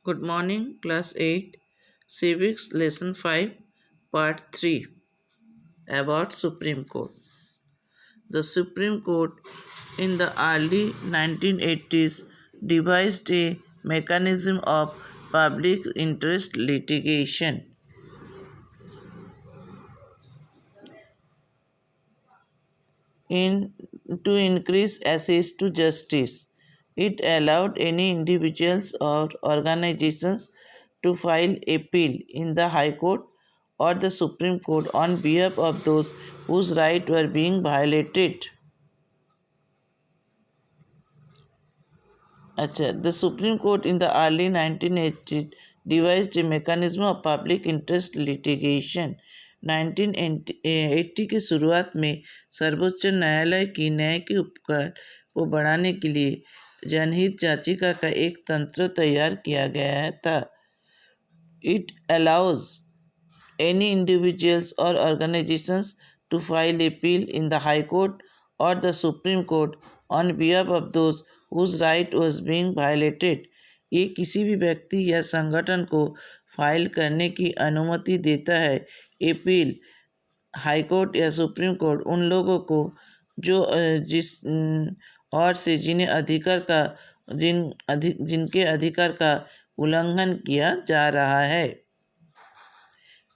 Good morning, class 8, Civics lesson 5, part 3 about Supreme Court. The Supreme Court in the early 1980s devised a mechanism of public interest litigation in to increase access to justice. It allowed any individuals or organizations to file appeal in the High Court or the Supreme Court on behalf of those whose rights were being violated. The Supreme Court in the early 1980s devised a mechanism of public interest litigation. 1980 की शुरुआत में सर्वोच्च न्यायालय की न्याय के उपकार को बढ़ाने के लिए जनहित याचिका का एक तंत्र तैयार किया गया था. It allows any individuals or organizations to file appeal in the High Court or the Supreme Court on behalf of those whose right was being violated. ये किसी भी व्यक्ति या संगठन को फाइल करने की अनुमति देता है. अपील हाई कोर्ट या सुप्रीम कोर्ट उन लोगों को जो और से जिनके अधिकार का उल्लंघन किया जा रहा है.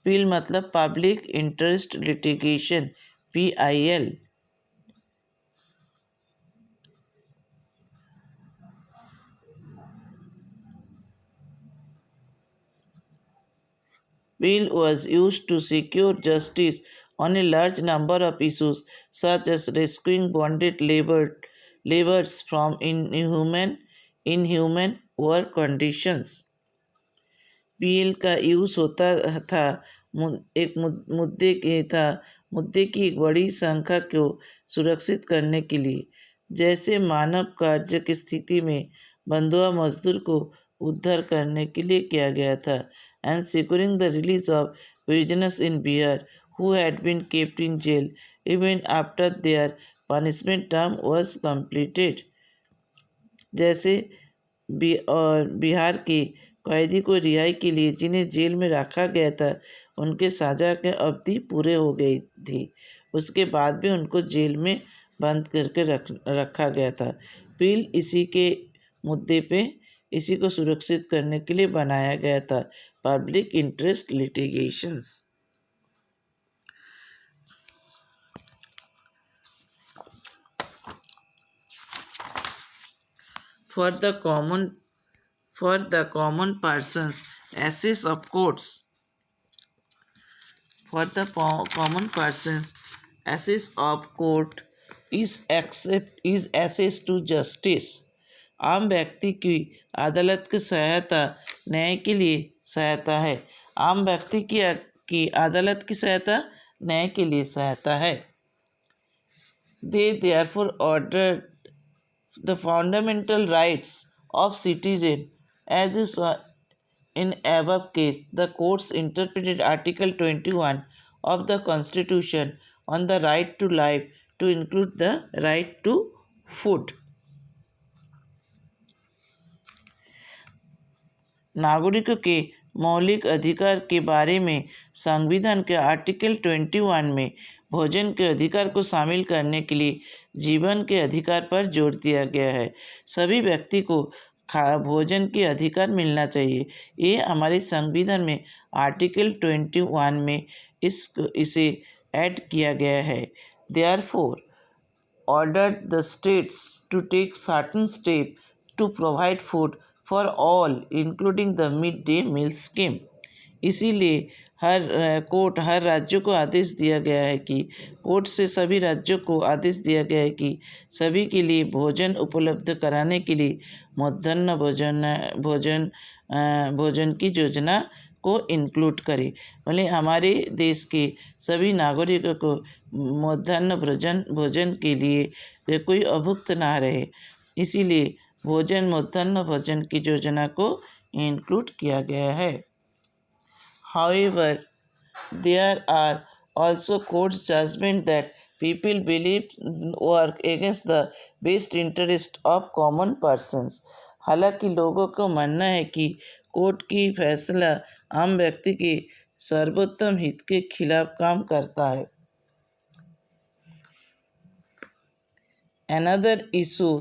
पील मतलब public interest litigation, PIL. Bill was used to secure justice on a large number of issues such as rescuing bonded laborers from inhuman work conditions. PL का यूज होता था मुद्दे की एक बड़ी संख्या को सुरक्षित करने के लिए, जैसे मानव कार्य की स्थिति में बंधुआ मजदूर को उद्धार करने के लिए किया गया था. And securing the release of prisoners in Bihar who had been kept in jail even after their punishment term was completed. जैसे बिहार के कैदी को रिहाई के लिए जिन्हें जेल में रखा गया था, उनके सजा के अवधि पूरे हो गई थी, उसके बाद भी उनको जेल में बंद करके रखा गया था. पील इसी के मुद्दे पे इसी को सुरक्षित करने के लिए बनाया गया था. Public interest litigations. For the common persons, access of courts. For the common persons, access of court is access to justice. आम व्यक्ति की अदालत की सहायता न्याय के लिए सहायता है. आम व्यक्ति की अदालत की सहायता न्याय के लिए सहायता है. They therefore ordered the fundamental rights of citizen. As you saw in above case, the courts interpreted Article 21 of the Constitution on the right to life to include the right to food. नागरिकों के मौलिक अधिकार के बारे में संविधान के article 21 में भोजन के अधिकार को शामिल करने के लिए जीवन के अधिकार पर जोर दिया गया है. सभी व्यक्ति को भोजन के अधिकार मिलना चाहिए. ये हमारे संविधान में आर्टिकल 21 में इसे ऐड किया गया है. Therefore, ordered the states to take certain steps to provide food for all, including the mid-day meal scheme. इसीलिए हर राज्यों को आदेश दिया गया है कि कोर्ट से सभी राज्यों को आदेश दिया गया है कि सभी के लिए भोजन उपलब्ध कराने के लिए मध्याह्न भोजन की योजना को इंक्लूड करे. भले हमारे देश के सभी नागरिकों को मध्याह्न भोजन के लिए कोई अभुक्त ना रहे, इसीलिए मध्याह्न भोजन की योजना को इंक्लूड किया गया है. However, there are also court's judgment that people believe work against the best interest of common persons. हालांकि लोगों को मानना है कि कोर्ट की फैसला आम व्यक्ति के सर्वोत्तम हित के खिलाफ काम करता है। Another issue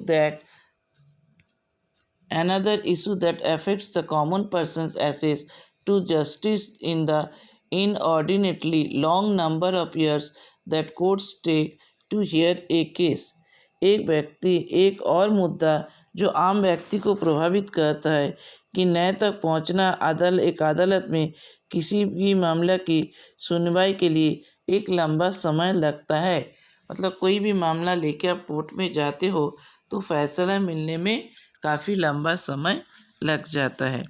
that affects the common person's access to justice in the inordinately long number of years that courts take to hear a case। एक और मुद्दा जो आम व्यक्ति को प्रभावित करता है कि न्याय तक पहुंचना एक अदालत में किसी भी मामला की सुनवाई के लिए एक लंबा समय लगता है। मतलब कोई भी मामला लेके आप कोर्ट में जाते हो तो फैसला मिलने में काफ़ी लंबा समय लग जाता है।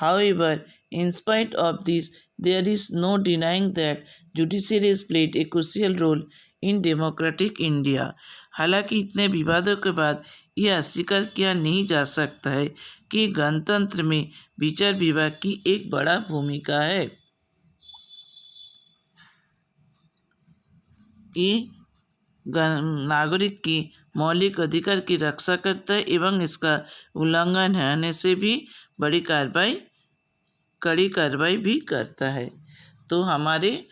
However, in spite of this, there is no denying that judiciary has played a crucial role in democratic India। हालांकि इतने विवादों के बाद यह अस्वीकार किया नहीं जा सकता है कि गणतंत्र में विचार विभाग की एक बड़ा भूमिका है। ये नागरिक की मौलिक अधिकार की रक्षा करता है एवं इसका उल्लंघन होने से भी कड़ी कार्रवाई भी करता है। तो हमारे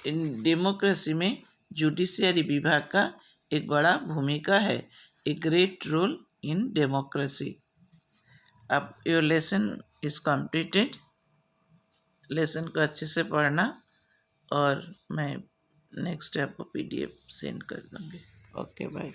डेमोक्रेसी में जुडिशियरी विभाग का एक बड़ा भूमिका है, a great role in democracy. अब your lesson is completed. Lesson को अच्छे से पढ़ना और मैं नेक्स्ट आपको PDF सेंड कर दूँगी। Okay bye.